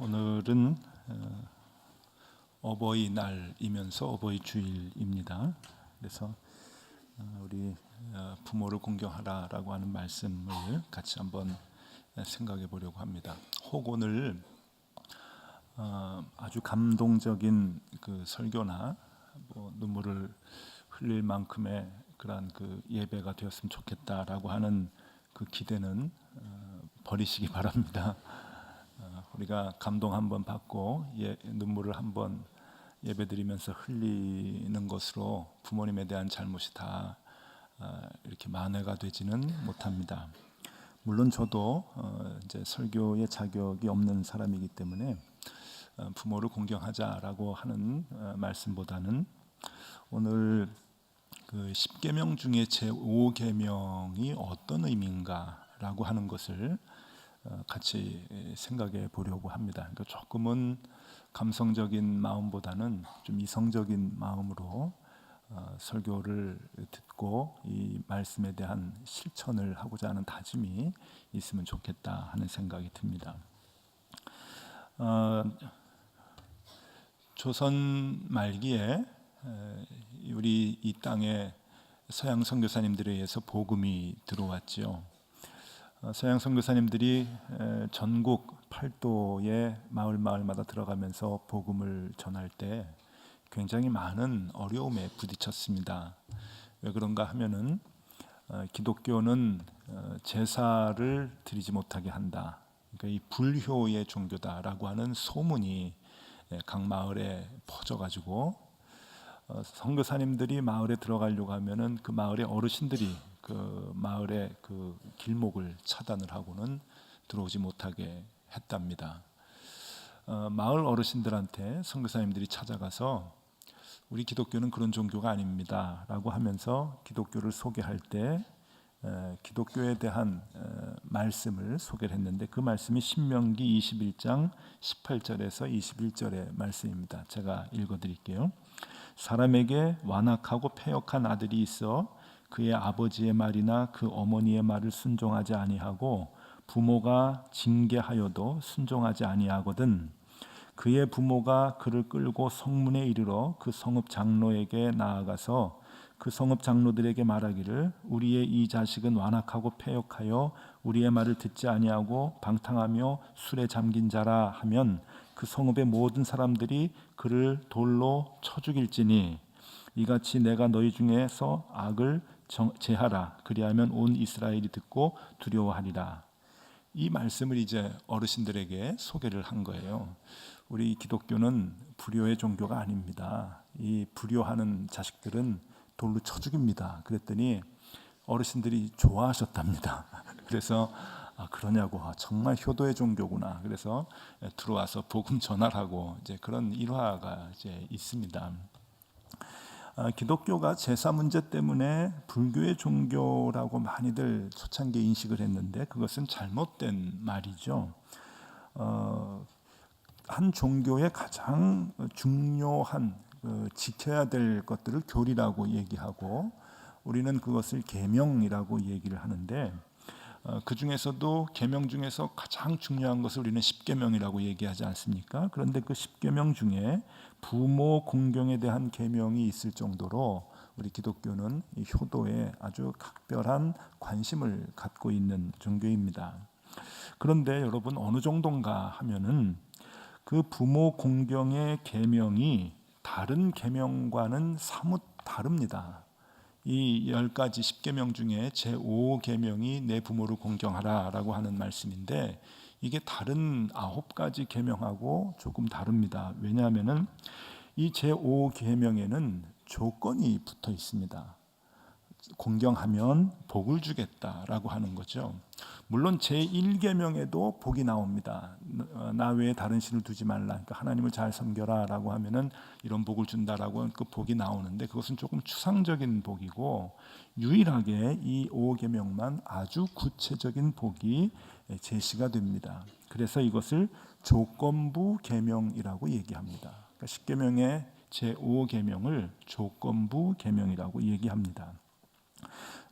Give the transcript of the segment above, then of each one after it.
오늘은 어버이날이면서 어버이 주일입니다. 그래서 우리 부모를 공경하라라고 하는 말씀을 같이 한번 생각해 보려고 합니다. 혹 오늘 아주 감동적인 그 설교나 눈물을 흘릴 만큼의 그러한 그 예배가 되었으면 좋겠다라고 하는 그 기대는 버리시기 바랍니다. 우리가 감동 한번 받고 눈물을 한번 예배드리면서 흘리는 것으로 부모님에 대한 잘못이 다 이렇게 만회가 되지는 못합니다. 물론 저도 이제 설교의 자격이 없는 사람이기 때문에 부모를 공경하자라고 하는 말씀보다는 오늘 그 10계명 중에 제 5계명이 어떤 의미인가라고 하는 것을 같이 생각해 보려고 합니다. 그러니까 조금은 감성적인 마음보다는 좀 이성적인 마음으로 설교를 듣고 이 말씀에 대한 실천을 하고자 하는 다짐이 있으면 좋겠다 하는 생각이 듭니다. 조선 말기에 우리 이 땅에 서양 선교사님들에 의해서 복음이 들어왔지요. 서양 선교사님들이 전국 8도의 마을마다 들어가면서 복음을 전할 때 굉장히 많은 어려움에 부딪혔습니다. 왜 그런가 하면은 기독교는 제사를 드리지 못하게 한다. 그러니까 이 불효의 종교다라고 하는 소문이 각 마을에 퍼져가지고 선교사님들이 마을에 들어가려고 하면은 그 마을의 어르신들이 그 마을의 그 길목을 차단을 하고는 들어오지 못하게 했답니다. 마을 어르신들한테 선교사님들이 찾아가서 우리 기독교는 그런 종교가 아닙니다라고 하면서 기독교를 소개할 때 기독교에 대한 말씀을 소개를 했는데 그 말씀이 신명기 21장 18절에서 21절의 말씀입니다. 제가 읽어드릴게요. 사람에게 완악하고 패역한 아들이 있어 그의 아버지의 말이나 그 어머니의 말을 순종하지 아니하고 부모가 징계하여도 순종하지 아니하거든 그의 부모가 그를 끌고 성문에 이르러 그 성읍 장로에게 나아가서 그 성읍 장로들에게 말하기를 우리의 이 자식은 완악하고 패역하여 우리의 말을 듣지 아니하고 방탕하며 술에 잠긴 자라 하면 그 성읍의 모든 사람들이 그를 돌로 쳐 죽일지니 이같이 내가 너희 중에서 악을 제하라 그리하면 온 이스라엘이 듣고 두려워하리라. 이 말씀을 이제 어르신들에게 소개를 한 거예요. 우리 기독교는 불효의 종교가 아닙니다. 이 불효하는 자식들은 돌로 쳐 죽입니다. 그랬더니 어르신들이 좋아하셨답니다. 그래서 그러냐고 정말 효도의 종교구나. 그래서 들어와서 복음 전하라고 이제 그런 일화가 이제 있습니다. 기독교가 제사 문제 때문에 불교의 종교라고 많이들 초창기에 인식을 했는데 그것은 잘못된 말이죠. 한 종교의 가장 중요한 지켜야 될 것들을 교리라고 얘기하고 우리는 그것을 계명이라고 얘기를 하는데 그 중에서도 계명 중에서 가장 중요한 것을 우리는 십계명이라고 얘기하지 않습니까? 그런데 그 십계명 중에 부모 공경에 대한 계명이 있을 정도로 우리 기독교는 이 효도에 아주 각별한 관심을 갖고 있는 종교입니다. 그런데 여러분 어느 정도인가 하면은 그 부모 공경의 계명이 다른 계명과는 사뭇 다릅니다. 이 10가지 10계명 중에 제5계명이 내 부모를 공경하라라고 하는 말씀인데 이게 다른 9가지 계명하고 조금 다릅니다. 왜냐하면은 이 제5계명에는 조건이 붙어 있습니다. 공경하면 복을 주겠다라고 하는 거죠. 물론 제1계명에도 복이 나옵니다. 나 외에 다른 신을 두지 말라. 그러니까 하나님을 잘 섬겨라라고 하면은 이런 복을 준다라고 그 복이 나오는데 그것은 조금 추상적인 복이고 유일하게 이 5계명만 아주 구체적인 복이 제시가 됩니다. 그래서 이것을 조건부 계명이라고 얘기합니다. 그러니까 10계명의 제5계명을 조건부 계명이라고 얘기합니다.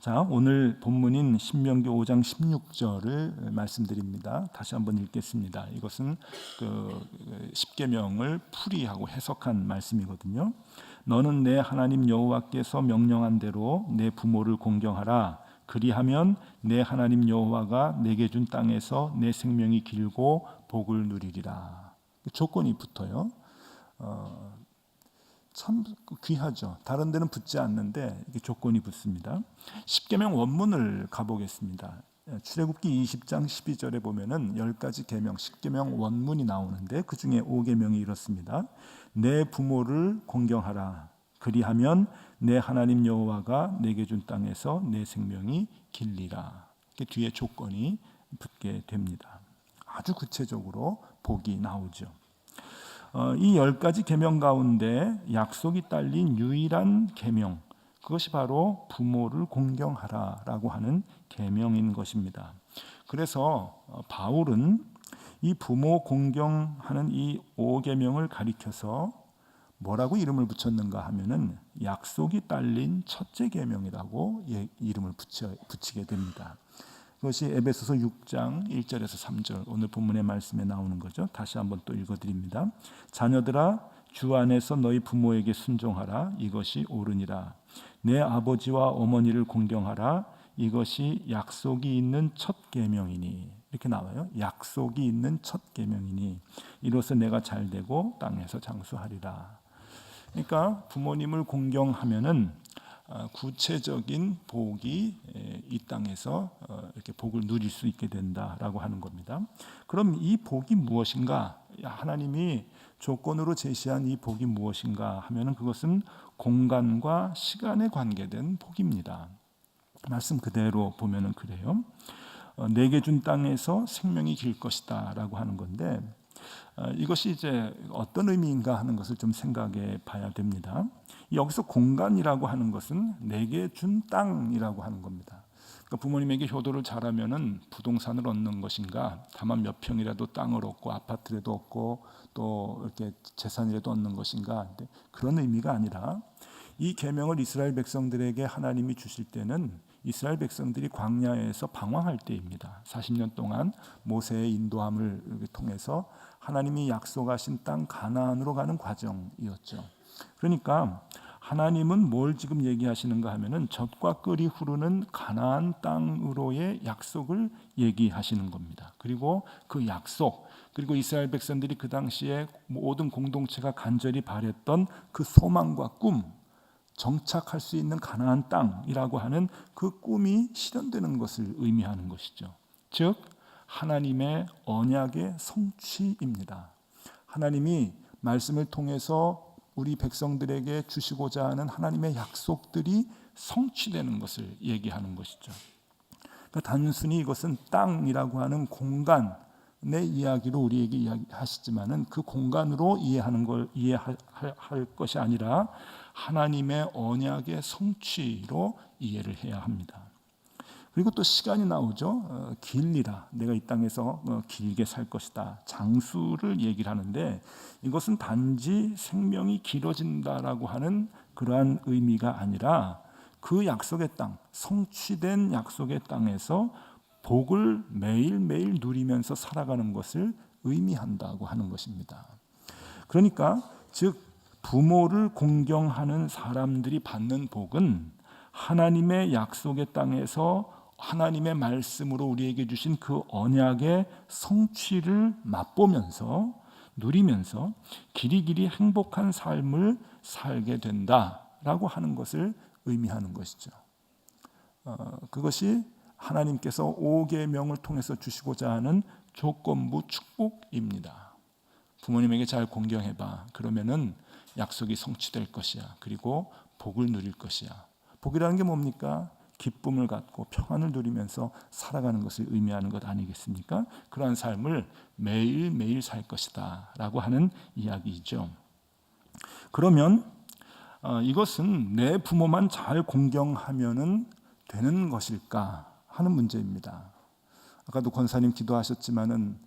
자, 오늘 본문인 신명기 5장 16절을 말씀드립니다. 다시 한번 읽겠습니다. 이것은 그 십계명을 풀이하고 해석한 말씀이거든요. 너는 내 하나님 여호와께서 명령한 대로 내 부모를 공경하라. 그리하면 내 하나님 여호와가 내게 준 땅에서 내 생명이 길고 복을 누리리라. 조건이 붙어요. 참 귀하죠. 다른 데는 붙지 않는데 이게 조건이 붙습니다. 십계명 원문을 가보겠습니다. 출애굽기 20장 12절에 보면은 10가지 계명, 십계명 원문이 나오는데 그 중에 5계명이 이렇습니다. 내 부모를 공경하라. 그리하면 내 하나님 여호와가 내게 준 땅에서 내 생명이 길리라. 이렇게 뒤에 조건이 붙게 됩니다. 아주 구체적으로 복이 나오죠. 이 10가지 계명 가운데 약속이 딸린 유일한 계명, 그것이 바로 부모를 공경하라라고 하는 계명인 것입니다. 그래서 바울은 이 부모 공경하는 이 5계명을 가리켜서 뭐라고 이름을 붙였는가 하면은 약속이 딸린 첫째 계명이라고 이름을 붙이게 됩니다. 그것이 에베소서 6장 1절에서 3절 오늘 본문의 말씀에 나오는 거죠. 다시 한번 또 읽어드립니다. 자녀들아 주 안에서 너희 부모에게 순종하라. 이것이 옳으니라. 내 아버지와 어머니를 공경하라. 이것이 약속이 있는 첫 계명이니. 이렇게 나와요. 약속이 있는 첫 계명이니 이로써 내가 잘되고 땅에서 장수하리라. 그러니까 부모님을 공경하면은 구체적인 복이 이 땅에서 이렇게 복을 누릴 수 있게 된다라고 하는 겁니다. 그럼 이 복이 무엇인가? 하나님이 조건으로 제시한 이 복이 무엇인가 하면은 그것은 공간과 시간에 관계된 복입니다. 말씀 그대로 보면은 그래요. 내게 준 땅에서 생명이 길 것이다라고 하는 건데 이것이 이제 어떤 의미인가 하는 것을 좀 생각해 봐야 됩니다. 여기서 공간이라고 하는 것은 내게 준 땅이라고 하는 겁니다. 그러니까 부모님에게 효도를 잘하면은 부동산을 얻는 것인가, 다만 몇 평이라도 땅을 얻고 아파트라도 얻고 또 이렇게 재산이라도 얻는 것인가, 그런 의미가 아니라 이 계명을 이스라엘 백성들에게 하나님이 주실 때는 이스라엘 백성들이 광야에서 방황할 때입니다. 40년 동안 모세의 인도함을 통해서 하나님이 약속하신 땅 가나안으로 가는 과정이었죠. 그러니까 하나님은 뭘 지금 얘기하시는가 하면은 젖과 꿀이 흐르는 가나안 땅으로의 약속을 얘기하시는 겁니다. 그리고 그 약속, 그리고 이스라엘 백성들이 그 당시에 모든 공동체가 간절히 바랬던 그 소망과 꿈, 정착할 수 있는 가나안 땅이라고 하는 그 꿈이 실현되는 것을 의미하는 것이죠. 즉 하나님의 언약의 성취입니다. 하나님이 말씀을 통해서 우리 백성들에게 주시고자 하는 하나님의 약속들이 성취되는 것을 얘기하는 것이죠. 그러니까 단순히 이것은 땅이라고 하는 공간의 이야기로 우리에게 이야기하시지만은 그 공간으로 이해할 것이 아니라 하나님의 언약의 성취로 이해를 해야 합니다. 그리고 또 시간이 나오죠. 길리라. 내가 이 땅에서 길게 살 것이다. 장수를 얘기를 하는데 이것은 단지 생명이 길어진다라고 하는 그러한 의미가 아니라 그 약속의 땅, 성취된 약속의 땅에서 복을 매일매일 누리면서 살아가는 것을 의미한다고 하는 것입니다. 그러니까 즉 부모를 공경하는 사람들이 받는 복은 하나님의 약속의 땅에서 하나님의 말씀으로 우리에게 주신 그 언약의 성취를 맛보면서 누리면서 길이길이 행복한 삶을 살게 된다라고 하는 것을 의미하는 것이죠. 그것이 하나님께서 5계명을 통해서 주시고자 하는 조건부 축복입니다. 부모님에게 잘 공경해봐. 그러면은 약속이 성취될 것이야. 그리고 복을 누릴 것이야. 복이라는 게 뭡니까? 기쁨을 갖고 평안을 누리면서 살아가는 것을 의미하는 것 아니겠습니까? 그러한 삶을 매일매일 살 것이다 라고 하는 이야기이죠. 그러면 이것은 내 부모만 잘 공경하면 되는 것일까 하는 문제입니다. 아까도 권사님 기도하셨지만은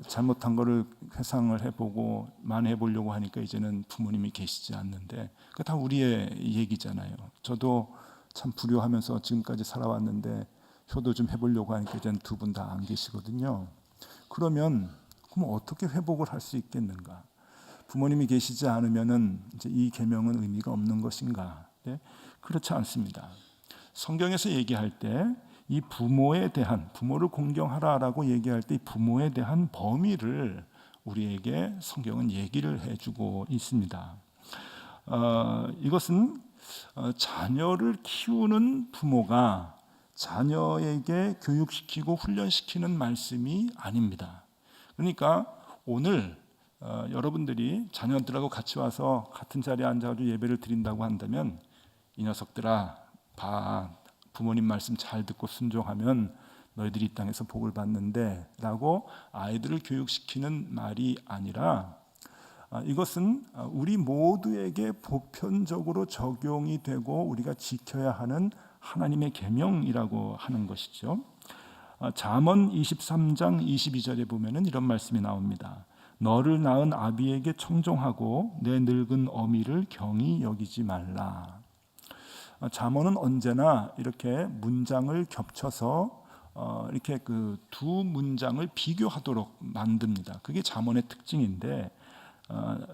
잘못한 거를 회상을 해보고 만회해보려고 하니까 이제는 부모님이 계시지 않는데 그게 다 우리의 얘기잖아요. 저도 참 불효하면서 지금까지 살아왔는데 효도 좀 해보려고 하니까 이제 두 분 다 안 계시거든요. 그럼 어떻게 회복을 할 수 있겠는가? 부모님이 계시지 않으면은 이제 이 계명은 의미가 없는 것인가? 네? 그렇지 않습니다. 성경에서 얘기할 때 이 부모를 공경하라라고 얘기할 때 이 부모에 대한 범위를 우리에게 성경은 얘기를 해주고 있습니다. 이것은 자녀를 키우는 부모가 자녀에게 교육시키고 훈련시키는 말씀이 아닙니다. 그러니까 오늘 여러분들이 자녀들하고 같이 와서 같은 자리에 앉아서 예배를 드린다고 한다면 이 녀석들아 봐, 부모님 말씀 잘 듣고 순종하면 너희들이 이 땅에서 복을 받는데 라고 아이들을 교육시키는 말이 아니라 이것은 우리 모두에게 보편적으로 적용이 되고 우리가 지켜야 하는 하나님의 계명이라고 하는 것이죠. 잠언 23장 22절에 보면은 이런 말씀이 나옵니다. 너를 낳은 아비에게 청종하고 내 늙은 어미를 경히 여기지 말라. 잠언은 언제나 이렇게 문장을 겹쳐서 이렇게 그 두 문장을 비교하도록 만듭니다. 그게 잠언의 특징인데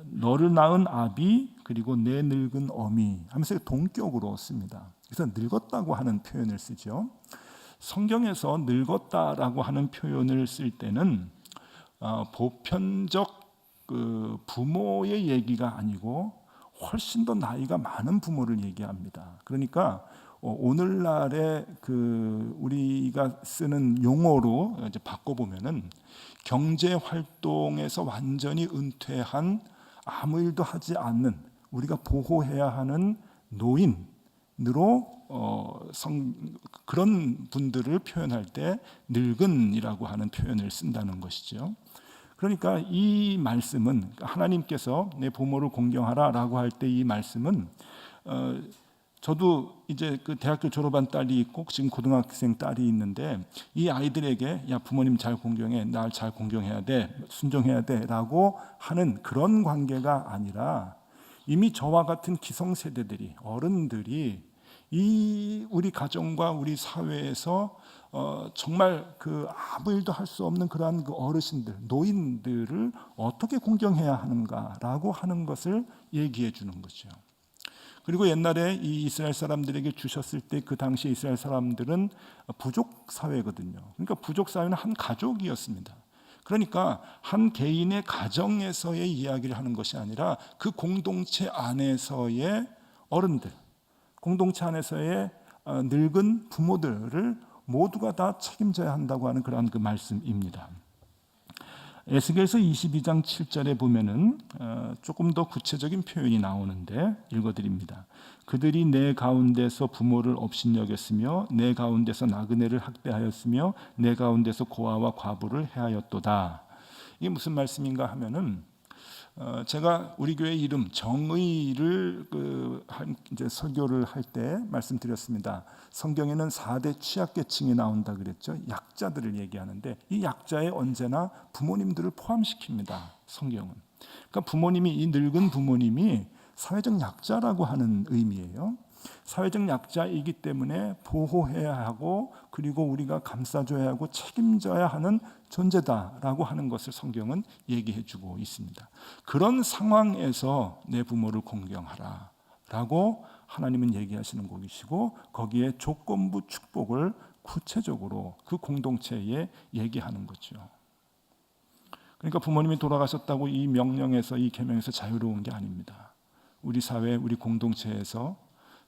너를 낳은 아비 그리고 내 늙은 어미 하면서 동격으로 씁니다. 그래서 늙었다고 하는 표현을 쓰죠. 성경에서 늙었다라고 하는 표현을 쓸 때는 보편적 그 부모의 얘기가 아니고 훨씬 더 나이가 많은 부모를 얘기합니다. 그러니까 오늘날의 그 우리가 쓰는 용어로 이제 바꿔보면은 경제 활동에서 완전히 은퇴한 아무 일도 하지 않는 우리가 보호해야 하는 노인으로 그런 분들을 표현할 때 늙은이라고 하는 표현을 쓴다는 것이죠. 그러니까 이 말씀은 하나님께서 내 부모를 공경하라라고 할 때 이 말씀은 저도 이제 그 대학교 졸업한 딸이 있고 지금 고등학생 딸이 있는데 이 아이들에게 야 부모님 잘 공경해, 날 잘 공경해야 돼, 순종해야 돼라고 하는 그런 관계가 아니라 이미 저와 같은 기성세대들이 어른들이 이 우리 가정과 우리 사회에서 정말 그 아무 일도 할 수 없는 그러한 그 어르신들, 노인들을 어떻게 공경해야 하는가라고 하는 것을 얘기해 주는 거죠. 그리고 옛날에 이 이스라엘 사람들에게 주셨을 때 그 당시 이스라엘 사람들은 부족 사회거든요. 그러니까 부족 사회는 한 가족이었습니다. 그러니까 한 개인의 가정에서의 이야기를 하는 것이 아니라 그 공동체 안에서의 어른들, 공동체 안에서의 늙은 부모들을 모두가 다 책임져야 한다고 하는 그러한 그 말씀입니다. 에스겔서 22장 7절에 보면은 조금 더 구체적인 표현이 나오는데 읽어드립니다. 그들이 내 가운데서 부모를 업신여겼으며 내 가운데서 나그네를 학대하였으며 내 가운데서 고아와 과부를 해하였도다. 이게 무슨 말씀인가 하면은 제가 우리 교회 이름 정의를 이제 설교를 할 때 말씀드렸습니다. 성경에는 4대 취약계층이 나온다 그랬죠. 약자들을 얘기하는데 이 약자에 언제나 부모님들을 포함시킵니다. 성경은. 그러니까 부모님이 이 늙은 부모님이 사회적 약자라고 하는 의미예요. 사회적 약자이기 때문에 보호해야 하고 그리고 우리가 감싸줘야 하고 책임져야 하는 존재다라고 하는 것을 성경은 얘기해 주고 있습니다. 그런 상황에서 내 부모를 공경하라 라고 하나님은 얘기하시는 것이시고 거기에 조건부 축복을 구체적으로 그 공동체에 얘기하는 거죠. 그러니까 부모님이 돌아가셨다고 이 명령에서 이 계명에서 자유로운 게 아닙니다. 우리 사회, 우리 공동체에서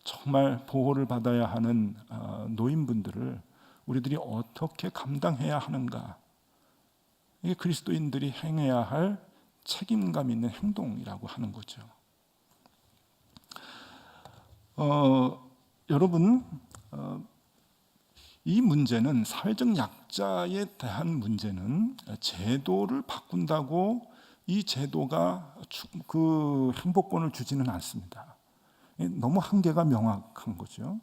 정말 보호를 받아야 하는 노인분들을 우리들이 어떻게 감당해야 하는가? 이게 그리스도인들이 행해야 할 책임감 있는 행동이라고 하는 거죠. 여러분, 이 문제는 사회적 약자에 대한 문제는 제도를 바꾼다고 이 제도가 그 행복권을 주지는 않습니다. 너무 한계가 명확한 거죠.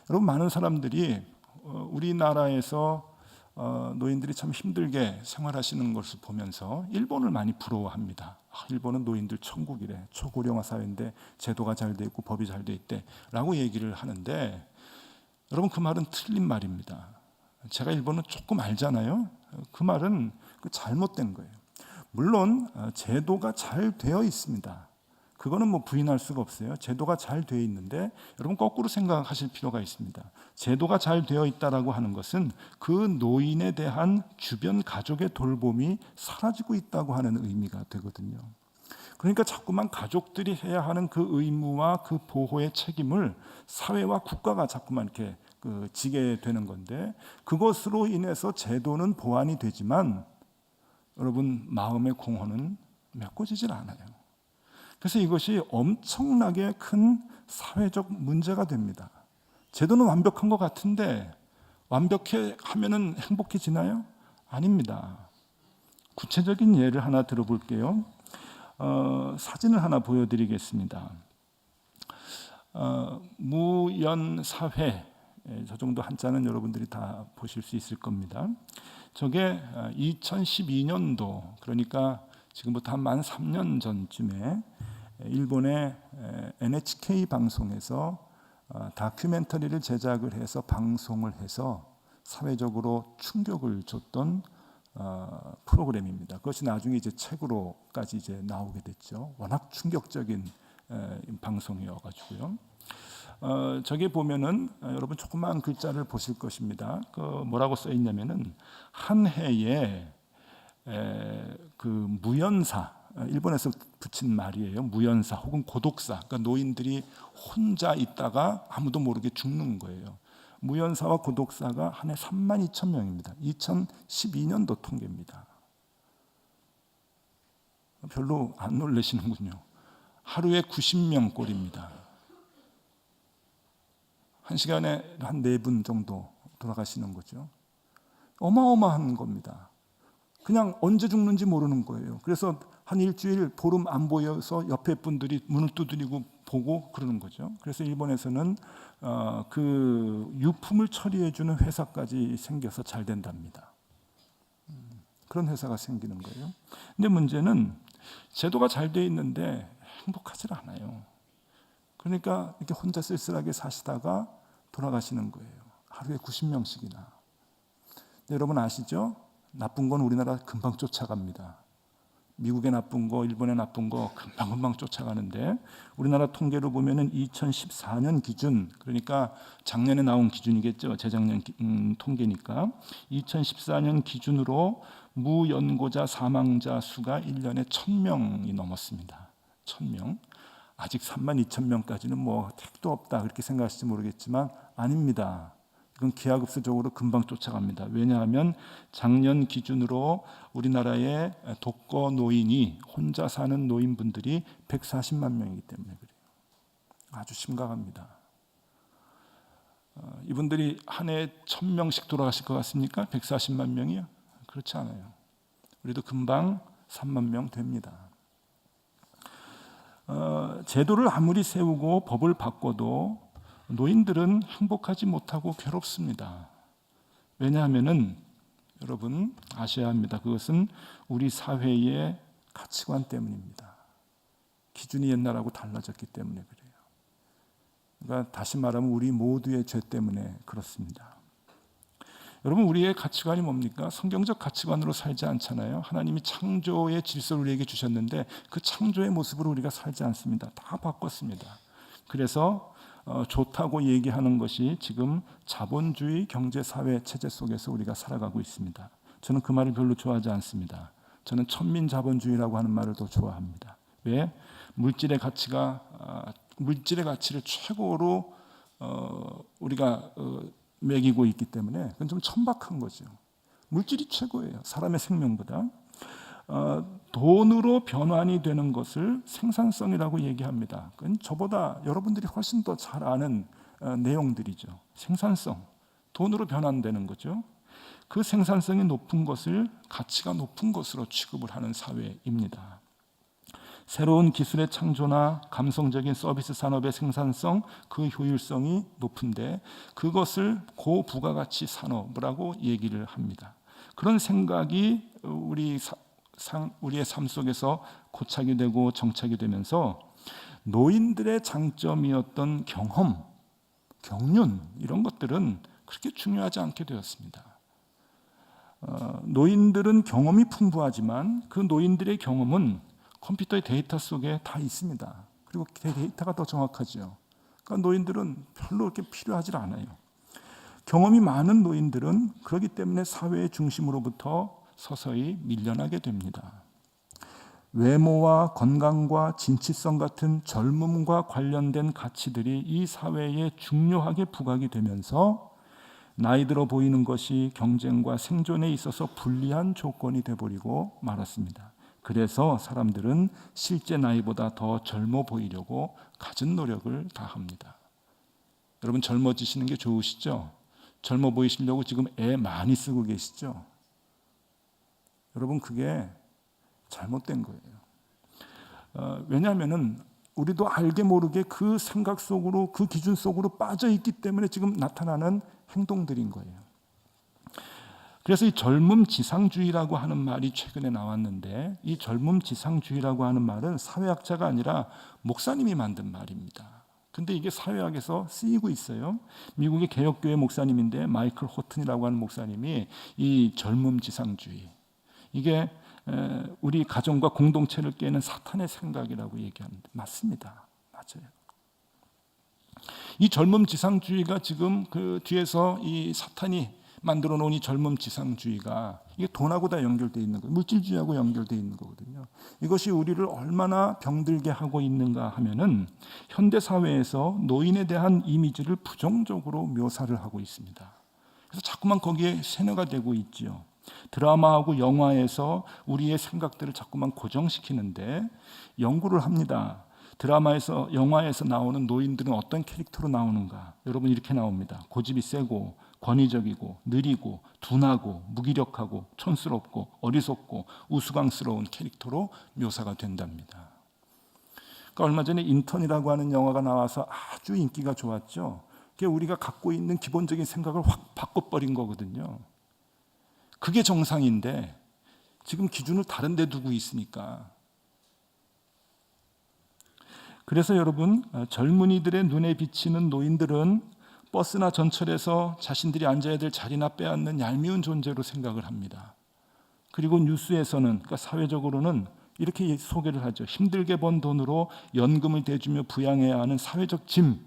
여러분 많은 사람들이 우리나라에서 노인들이 참 힘들게 생활하시는 것을 보면서 일본을 많이 부러워합니다. 일본은 노인들 천국이래. 초고령화 사회인데 제도가 잘 돼 있고 법이 잘 돼 있대 라고 얘기를 하는데, 여러분 그 말은 틀린 말입니다. 제가 일본은 조금 알잖아요. 그 말은 잘못된 거예요. 물론 제도가 잘 되어 있습니다. 그거는 뭐 부인할 수가 없어요. 제도가 잘 되어 있는데 여러분 거꾸로 생각하실 필요가 있습니다. 제도가 잘 되어 있다라고 하는 것은 그 노인에 대한 주변 가족의 돌봄이 사라지고 있다고 하는 의미가 되거든요. 그러니까 자꾸만 가족들이 해야 하는 그 의무와 그 보호의 책임을 사회와 국가가 자꾸만 이렇게 지게 되는 건데, 그것으로 인해서 제도는 보완이 되지만 여러분 마음의 공헌은 메꿔지질 않아요. 그래서 이것이 엄청나게 큰 사회적 문제가 됩니다. 제도는 완벽한 것 같은데 완벽해 하면은 행복해지나요? 아닙니다. 구체적인 예를 하나 들어볼게요. 사진을 하나 보여드리겠습니다. 무연사회, 저 정도 한자는 여러분들이 다 보실 수 있을 겁니다. 저게 2012년도, 그러니까 지금부터 한 만 3년 전쯤에 일본의 NHK 방송에서 다큐멘터리를 제작을 해서 방송을 해서 사회적으로 충격을 줬던 프로그램입니다. 그것이 나중에 이제 책으로까지 이제 나오게 됐죠. 워낙 충격적인 방송이어가지고요. 저기 보면은 여러분 조그만 글자를 보실 것입니다. 그 뭐라고 써 있냐면은 한 해에 그 무연사, 일본에서 붙인 말이에요. 무연사 혹은 고독사. 그러니까 노인들이 혼자 있다가 아무도 모르게 죽는 거예요. 무연사와 고독사가 한 해 32,000명입니다. 2012년도 통계입니다. 별로 안 놀라시는군요. 하루에 90명 꼴입니다. 한 시간에 한 4분 정도 돌아가시는 거죠. 어마어마한 겁니다. 그냥 언제 죽는지 모르는 거예요. 그래서 한 일주일 보름 안 보여서 옆에 분들이 문을 두드리고 보고 그러는 거죠. 그래서 일본에서는 그 유품을 처리해주는 회사까지 생겨서 잘 된답니다. 그런 회사가 생기는 거예요. 근데 문제는 제도가 잘 돼 있는데 행복하지 않아요. 그러니까 이렇게 혼자 쓸쓸하게 사시다가 돌아가시는 거예요. 하루에 90명씩이나. 여러분 아시죠? 나쁜 건 우리나라 금방 쫓아갑니다. 미국에 나쁜 거, 일본에 나쁜 거 금방 쫓아가는데, 우리나라 통계로 보면은 2014년 기준, 그러니까 작년에 나온 기준이겠죠. 재작년 통계니까 2014년 기준으로 무연고자 사망자 수가 1년에 1,000명이 넘었습니다. 1,000명. 아직 32,000명까지는 뭐 택도 없다 그렇게 생각하실지 모르겠지만 아닙니다. 이건 기하급수적으로 금방 쫓아갑니다. 왜냐하면 작년 기준으로 우리나라의 독거 노인이, 혼자 사는 노인분들이 140만 명이기 때문에 그래요. 아주 심각합니다. 이분들이 한 해에 1,000명씩 돌아가실 것 같습니까? 140만 명이요? 그렇지 않아요. 우리도 금방 3만 명 됩니다. 제도를 아무리 세우고 법을 바꿔도 노인들은 행복하지 못하고 괴롭습니다. 왜냐하면은 여러분 아셔야 합니다. 그것은 우리 사회의 가치관 때문입니다. 기준이 옛날하고 달라졌기 때문에 그래요. 그러니까 다시 말하면 우리 모두의 죄 때문에 그렇습니다. 여러분 우리의 가치관이 뭡니까? 성경적 가치관으로 살지 않잖아요. 하나님이 창조의 질서를 우리에게 주셨는데 그 창조의 모습으로 우리가 살지 않습니다. 다 바꿨습니다. 그래서 좋다고 얘기하는 것이 지금 자본주의 경제사회 체제 속에서 우리가 살아가고 있습니다. 저는 그 말을 별로 좋아하지 않습니다. 저는 천민자본주의라고 하는 말을 더 좋아합니다. 왜? 물질의 가치를 최고로 우리가 매기고 있기 때문에 그건 좀 천박한 거죠. 물질이 최고예요. 사람의 생명보다. 돈으로 변환이 되는 것을 생산성이라고 얘기합니다. 그건 저보다 여러분들이 훨씬 더 잘 아는 내용들이죠. 생산성, 돈으로 변환되는 거죠. 그 생산성이 높은 것을 가치가 높은 것으로 취급을 하는 사회입니다. 새로운 기술의 창조나 감성적인 서비스 산업의 생산성, 그 효율성이 높은데 그것을 고부가가치 산업이라고 얘기를 합니다. 그런 생각이 우리의 삶 속에서 고착이 되고 정착이 되면서 노인들의 장점이었던 경험, 경륜 이런 것들은 그렇게 중요하지 않게 되었습니다. 노인들은 경험이 풍부하지만 그 노인들의 경험은 컴퓨터의 데이터 속에 다 있습니다. 그리고 데이터가 더 정확하죠. 그러니까 노인들은 별로 그렇게 필요하지 않아요. 경험이 많은 노인들은 그렇기 때문에 사회의 중심으로부터 서서히 밀려나게 됩니다. 외모와 건강과 진취성 같은 젊음과 관련된 가치들이 이 사회에 중요하게 부각이 되면서 나이 들어 보이는 것이 경쟁과 생존에 있어서 불리한 조건이 되어버리고 말았습니다. 그래서 사람들은 실제 나이보다 더 젊어 보이려고 갖은 노력을 다합니다. 여러분 젊어지시는 게 좋으시죠? 젊어 보이시려고 지금 애 많이 쓰고 계시죠? 여러분 그게 잘못된 거예요. 왜냐하면 우리도 알게 모르게 그 생각 속으로 그 기준 속으로 빠져 있기 때문에 지금 나타나는 행동들인 거예요. 그래서 이 젊음 지상주의라고 하는 말이 최근에 나왔는데 이 젊음 지상주의라고 하는 말은 사회학자가 아니라 목사님이 만든 말입니다. 근데 이게 사회학에서 쓰이고 있어요. 미국의 개혁교회 목사님인데 마이클 호튼이라고 하는 목사님이 이 젊음 지상주의 이게 우리 가정과 공동체를 깨는 사탄의 생각이라고 얘기하는데 맞습니다. 맞아요. 이 젊음 지상주의가 지금 그 뒤에서 이 사탄이 만들어 놓은 이 젊음 지상주의가 이게 돈하고 다 연결되어 있는 거예요. 물질주의하고 연결되어 있는 거거든요. 이것이 우리를 얼마나 병들게 하고 있는가 하면은 현대 사회에서 노인에 대한 이미지를 부정적으로 묘사를 하고 있습니다. 그래서 자꾸만 거기에 세뇌가 되고 있지요. 드라마하고 영화에서 우리의 생각들을 자꾸만 고정시키는데 연구를 합니다. 드라마에서 영화에서 나오는 노인들은 어떤 캐릭터로 나오는가? 여러분 이렇게 나옵니다. 고집이 세고 권위적이고 느리고 둔하고 무기력하고 촌스럽고 어리석고 우스꽝스러운 캐릭터로 묘사가 된답니다. 그러니까 얼마 전에 인턴이라고 하는 영화가 나와서 아주 인기가 좋았죠. 그게 우리가 갖고 있는 기본적인 생각을 확 바꿔버린 거거든요. 그게 정상인데 지금 기준을 다른 데 두고 있으니까. 그래서 여러분 젊은이들의 눈에 비치는 노인들은 버스나 전철에서 자신들이 앉아야 될 자리나 빼앗는 얄미운 존재로 생각을 합니다. 그리고 뉴스에서는 그러니까 사회적으로는 이렇게 소개를 하죠. 힘들게 번 돈으로 연금을 대주며 부양해야 하는 사회적 짐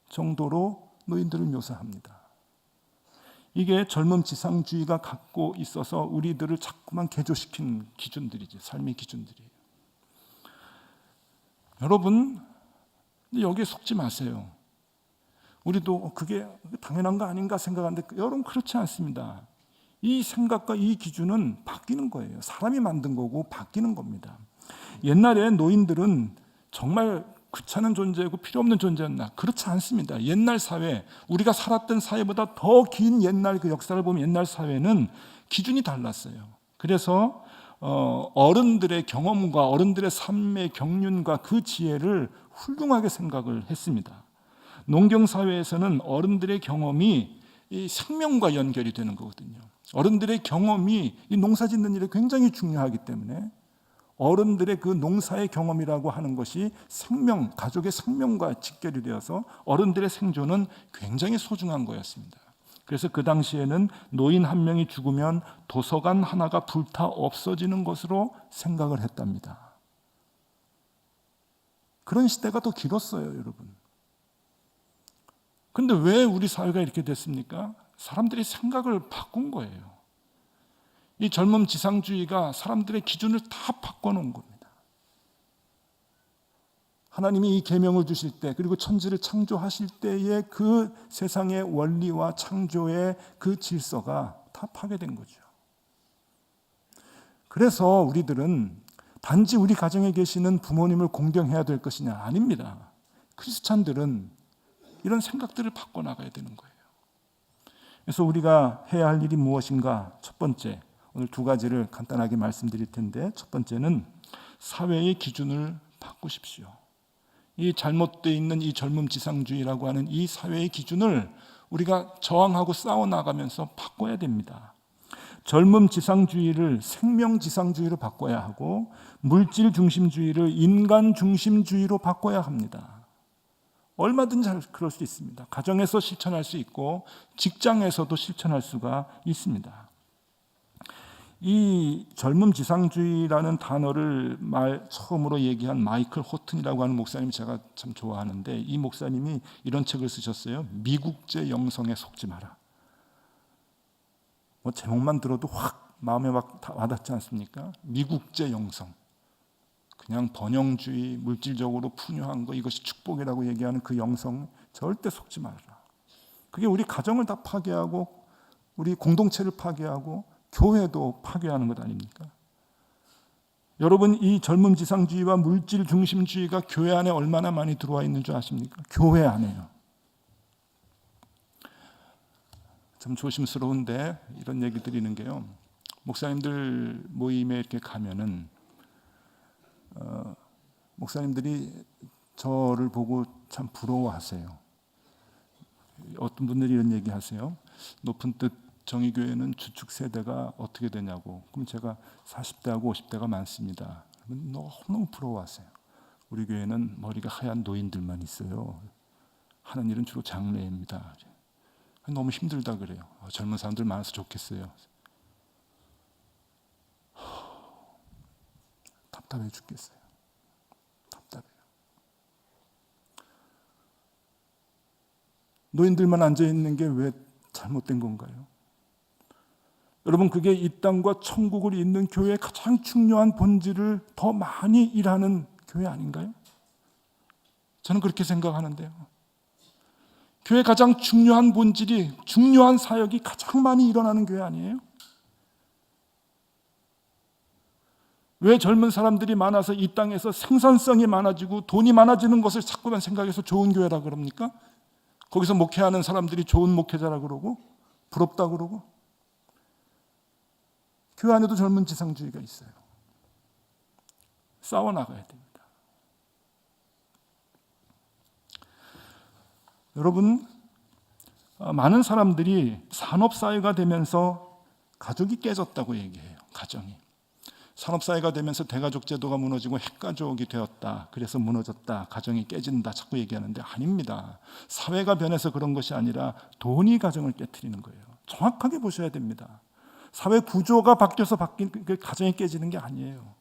정도로 노인들을 묘사합니다. 이게 젊음 지상주의가 갖고 있어서 우리들을 자꾸만 개조시킨 기준들이죠. 삶의 기준들이에요. 여러분 여기에 속지 마세요. 우리도 그게 당연한 거 아닌가 생각하는데 여러분 그렇지 않습니다. 이 생각과 이 기준은 바뀌는 거예요. 사람이 만든 거고 바뀌는 겁니다. 옛날에 노인들은 정말 귀찮은 존재고 필요 없는 존재였나? 그렇지 않습니다. 옛날 사회, 우리가 살았던 사회보다 더 긴 옛날 그 역사를 보면 옛날 사회는 기준이 달랐어요. 그래서 어른들의 경험과 어른들의 삶의 경륜과 그 지혜를 훌륭하게 생각을 했습니다. 농경사회에서는 어른들의 경험이 이 생명과 연결이 되는 거거든요. 어른들의 경험이 이 농사 짓는 일에 굉장히 중요하기 때문에 어른들의 그 농사의 경험이라고 하는 것이 생명, 가족의 생명과 직결이 되어서 어른들의 생존은 굉장히 소중한 거였습니다. 그래서 그 당시에는 노인 한 명이 죽으면 도서관 하나가 불타 없어지는 것으로 생각을 했답니다. 그런 시대가 더 길었어요, 여러분. 그런데 왜 우리 사회가 이렇게 됐습니까? 사람들이 생각을 바꾼 거예요. 이 젊음 지상주의가 사람들의 기준을 다 바꿔놓은 겁니다. 하나님이 이 계명을 주실 때 그리고 천지를 창조하실 때의 그 세상의 원리와 창조의 그 질서가 다 파괴된 거죠. 그래서 우리들은 단지 우리 가정에 계시는 부모님을 공경해야 될 것이냐? 아닙니다. 크리스찬들은 이런 생각들을 바꿔나가야 되는 거예요. 그래서 우리가 해야 할 일이 무엇인가? 첫 번째, 오늘 두 가지를 간단하게 말씀드릴 텐데 첫 번째는 사회의 기준을 바꾸십시오. 이 잘못되어 있는 이 젊음 지상주의라고 하는 이 사회의 기준을 우리가 저항하고 싸워나가면서 바꿔야 됩니다. 젊음 지상주의를 생명 지상주의로 바꿔야 하고 물질 중심주의를 인간 중심주의로 바꿔야 합니다. 얼마든지 그럴 수 있습니다. 가정에서 실천할 수 있고 직장에서도 실천할 수가 있습니다. 이 젊음 지상주의라는 단어를 처음으로 얘기한 마이클 호튼이라고 하는 목사님 제가 참 좋아하는데, 이 목사님이 이런 책을 쓰셨어요. 미국제 영성에 속지 마라. 뭐 제목만 들어도 확 마음에 막 와닿지 않습니까? 미국제 영성. 그냥 번영주의, 물질적으로 풍요한 거, 이것이 축복이라고 얘기하는 그 영성 절대 속지 말라. 그게 우리 가정을 다 파괴하고 우리 공동체를 파괴하고 교회도 파괴하는 것 아닙니까? 여러분, 이 젊음 지상주의와 물질 중심주의가 교회 안에 얼마나 많이 들어와 있는 줄 아십니까? 교회 안에요. 참 조심스러운데 이런 얘기 드리는 게요, 목사님들 모임에 이렇게 가면은 목사님들이 저를 보고 참 부러워하세요. 어떤 분들이 이런 얘기 하세요. 높은 뜻 정의교회는 주축 세대가 어떻게 되냐고. 그럼 제가 40대하고 50대가 많습니다. 너무 부러워하세요. 우리 교회는 머리가 하얀 노인들만 있어요. 하는 일은 주로 장례입니다. 너무 힘들다 그래요. 젊은 사람들 많아서 좋겠어요. 답답해 죽겠어요. 답답해요. 노인들만 앉아있는 게 왜 잘못된 건가요? 여러분, 그게 이 땅과 천국을 잇는 교회의 가장 중요한 본질을 더 많이 일하는 교회 아닌가요? 저는 그렇게 생각하는데요. 교회의 가장 중요한 본질이, 중요한 사역이 가장 많이 일어나는 교회 아니에요? 왜 젊은 사람들이 많아서 이 땅에서 생산성이 많아지고 돈이 많아지는 것을 자꾸만 생각해서 좋은 교회라 그럽니까? 거기서 목회하는 사람들이 좋은 목회자라 그러고 부럽다 그러고. 교회 안에도 젊은 지상주의가 있어요. 싸워나가야 됩니다. 여러분, 많은 사람들이 산업사회가 되면서 가족이 깨졌다고 얘기해요. 가정이. 산업사회가 되면서 대가족 제도가 무너지고 핵가족이 되었다. 그래서 무너졌다. 가정이 깨진다. 자꾸 얘기하는데 아닙니다. 사회가 변해서 그런 것이 아니라 돈이 가정을 깨트리는 거예요. 정확하게 보셔야 됩니다. 사회 구조가 바뀌어서 바뀐 그 가정이 깨지는 게 아니에요.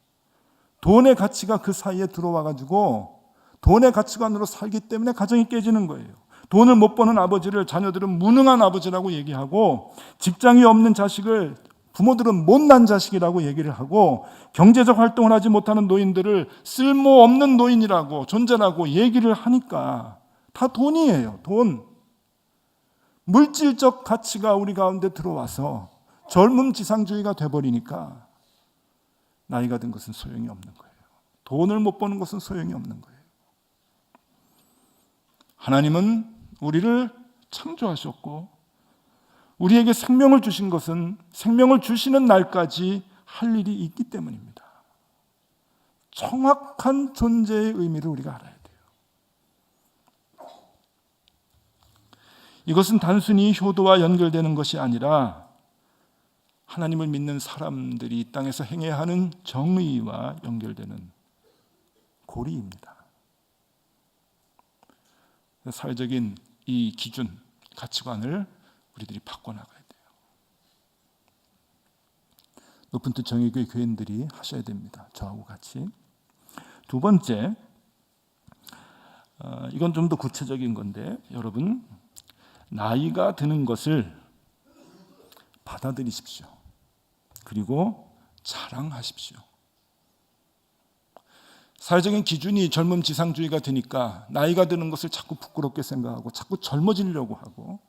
돈의 가치가 그 사이에 들어와가지고 돈의 가치관으로 살기 때문에 가정이 깨지는 거예요. 돈을 못 버는 아버지를 자녀들은 무능한 아버지라고 얘기하고, 직장이 없는 자식을 부모들은 못난 자식이라고 얘기를 하고, 경제적 활동을 하지 못하는 노인들을 쓸모없는 노인이라고, 존재라고 얘기를 하니까 다 돈이에요. 돈. 물질적 가치가 우리 가운데 들어와서 젊음 지상주의가 돼버리니까 나이가 든 것은 소용이 없는 거예요. 돈을 못 버는 것은 소용이 없는 거예요. 하나님은 우리를 창조하셨고 우리에게 생명을 주신 것은 생명을 주시는 날까지 할 일이 있기 때문입니다. 정확한 존재의 의미를 우리가 알아야 돼요. 이것은 단순히 효도와 연결되는 것이 아니라 하나님을 믿는 사람들이 이 땅에서 행해야 하는 정의와 연결되는 고리입니다. 사회적인 이 기준, 가치관을 우리들이 바꿔나가야 돼요. 높은 뜻 정의교회 교인들이 하셔야 됩니다. 저하고 같이. 두 번째, 이건 좀 더 구체적인 건데, 여러분, 나이가 드는 것을 받아들이십시오. 그리고 자랑하십시오. 사회적인 기준이 젊음 지상주의가 되니까 나이가 드는 것을 자꾸 부끄럽게 생각하고 자꾸 젊어지려고 하고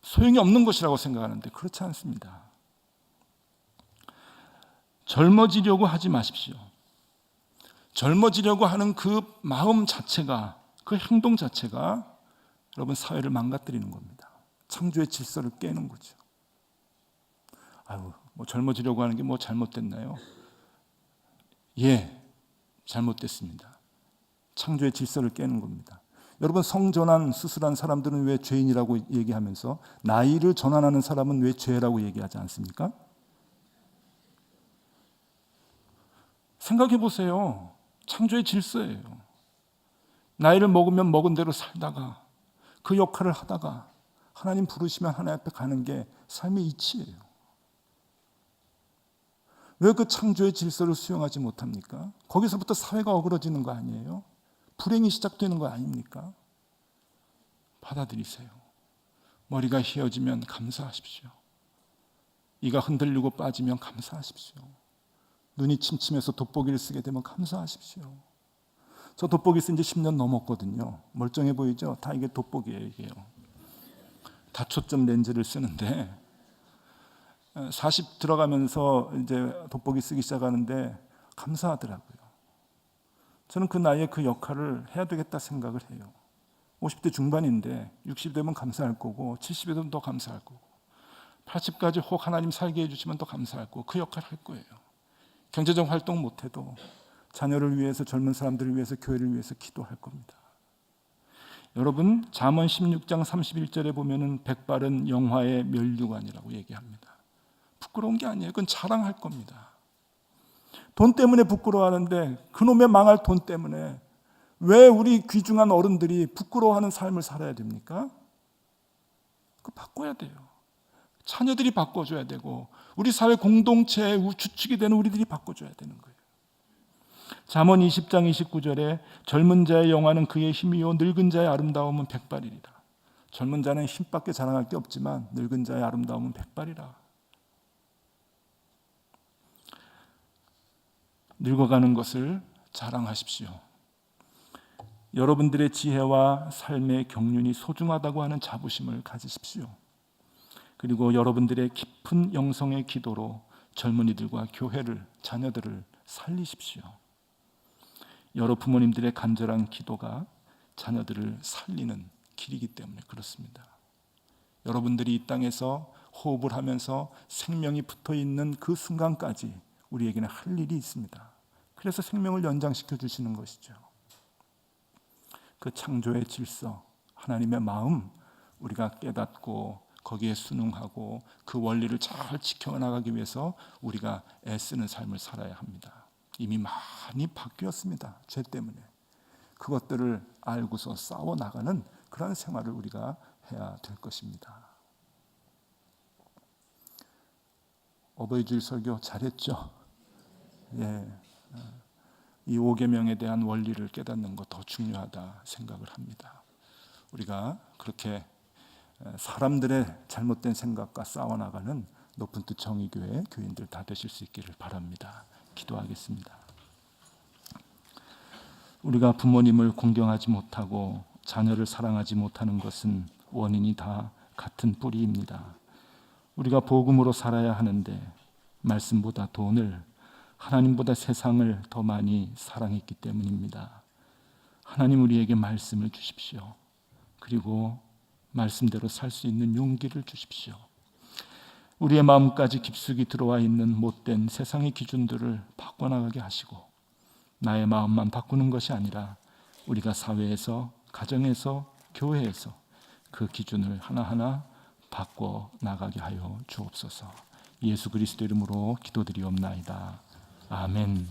소용이 없는 것이라고 생각하는데 그렇지 않습니다. 젊어지려고 하지 마십시오. 젊어지려고 하는 그 마음 자체가, 그 행동 자체가 여러분 사회를 망가뜨리는 겁니다. 창조의 질서를 깨는 거죠. 뭐 젊어지려고 하는 게 뭐 잘못됐나요? 예, 잘못됐습니다. 창조의 질서를 깨는 겁니다. 여러분, 성전환 수술한 사람들은 왜 죄인이라고 얘기하면서 나이를 전환하는 사람은 왜 죄라고 얘기하지 않습니까? 생각해 보세요. 창조의 질서예요. 나이를 먹으면 먹은 대로 살다가 그 역할을 하다가 하나님 부르시면 하나님 앞에 가는 게 삶의 이치예요. 왜 그 창조의 질서를 수용하지 못합니까? 거기서부터 사회가 어그러지는 거 아니에요? 불행이 시작되는 거 아닙니까? 받아들이세요. 머리가 휘어지면 감사하십시오. 이가 흔들리고 빠지면 감사하십시오. 눈이 침침해서 돋보기를 쓰게 되면 감사하십시오. 저 돋보기 쓴 지 10년 넘었거든요. 멀쩡해 보이죠? 다 이게 돋보기예요. 이게요. 다초점 렌즈를 쓰는데 40 들어가면서 이제 돋보기 쓰기 시작하는데 감사하더라고요. 저는 그 나이에 그 역할을 해야 되겠다 생각을 해요. 50대 중반인데 60 되면 감사할 거고 70이 되면 더 감사할 거고 80까지 혹 하나님 살게 해주시면 더 감사할 거고 그 역할을 할 거예요. 경제적 활동 못해도 자녀를 위해서, 젊은 사람들을 위해서, 교회를 위해서 기도할 겁니다. 여러분, 잠언 16장 31절에 보면은 백발은 영화의 면류관이라고 얘기합니다. 부끄러운 게 아니에요. 그건 자랑할 겁니다. 돈 때문에 부끄러워하는데 그놈의 망할 돈 때문에 왜 우리 귀중한 어른들이 부끄러워하는 삶을 살아야 됩니까? 그거 바꿔야 돼요. 자녀들이 바꿔줘야 되고 우리 사회 공동체의 주축이 되는 우리들이 바꿔줘야 되는 거예요. 잠언 20장 29절에 젊은 자의 영화는 그의 힘이요 늙은 자의 아름다움은 백발이리라. 젊은 자는 힘밖에 자랑할 게 없지만 늙은 자의 아름다움은 백발이라. 늙어가는 것을 자랑하십시오. 여러분들의 지혜와 삶의 경륜이 소중하다고 하는 자부심을 가지십시오. 그리고 여러분들의 깊은 영성의 기도로 젊은이들과 교회를, 자녀들을 살리십시오. 여러 부모님들의 간절한 기도가 자녀들을 살리는 길이기 때문에 그렇습니다. 여러분들이 이 땅에서 호흡을 하면서 생명이 붙어있는 그 순간까지 우리에게는 할 일이 있습니다. 그래서 생명을 연장시켜 주시는 것이죠. 그 창조의 질서, 하나님의 마음 우리가 깨닫고 거기에 순응하고 그 원리를 잘 지켜나가기 위해서 우리가 애쓰는 삶을 살아야 합니다. 이미 많이 바뀌었습니다. 죄 때문에. 그것들을 알고서 싸워나가는 그런 생활을 우리가 해야 될 것입니다. 어버이주일 설교 잘했죠? 예. 이 5계명에 대한 원리를 깨닫는 것 더 중요하다 생각을 합니다. 우리가 그렇게 사람들의 잘못된 생각과 싸워나가는 높은 뜻 정의교회 교인들 다 되실 수 있기를 바랍니다. 기도하겠습니다. 우리가 부모님을 공경하지 못하고 자녀를 사랑하지 못하는 것은 원인이 다 같은 뿌리입니다. 우리가 복음으로 살아야 하는데 말씀보다 돈을, 하나님보다 세상을 더 많이 사랑했기 때문입니다. 하나님 우리에게 말씀을 주십시오. 그리고 말씀대로 살 수 있는 용기를 주십시오. 우리의 마음까지 깊숙이 들어와 있는 못된 세상의 기준들을 바꿔나가게 하시고 나의 마음만 바꾸는 것이 아니라 우리가 사회에서, 가정에서, 교회에서 그 기준을 하나하나 바꿔나가게 하여 주옵소서. 예수 그리스도 이름으로 기도드리옵나이다. 아멘.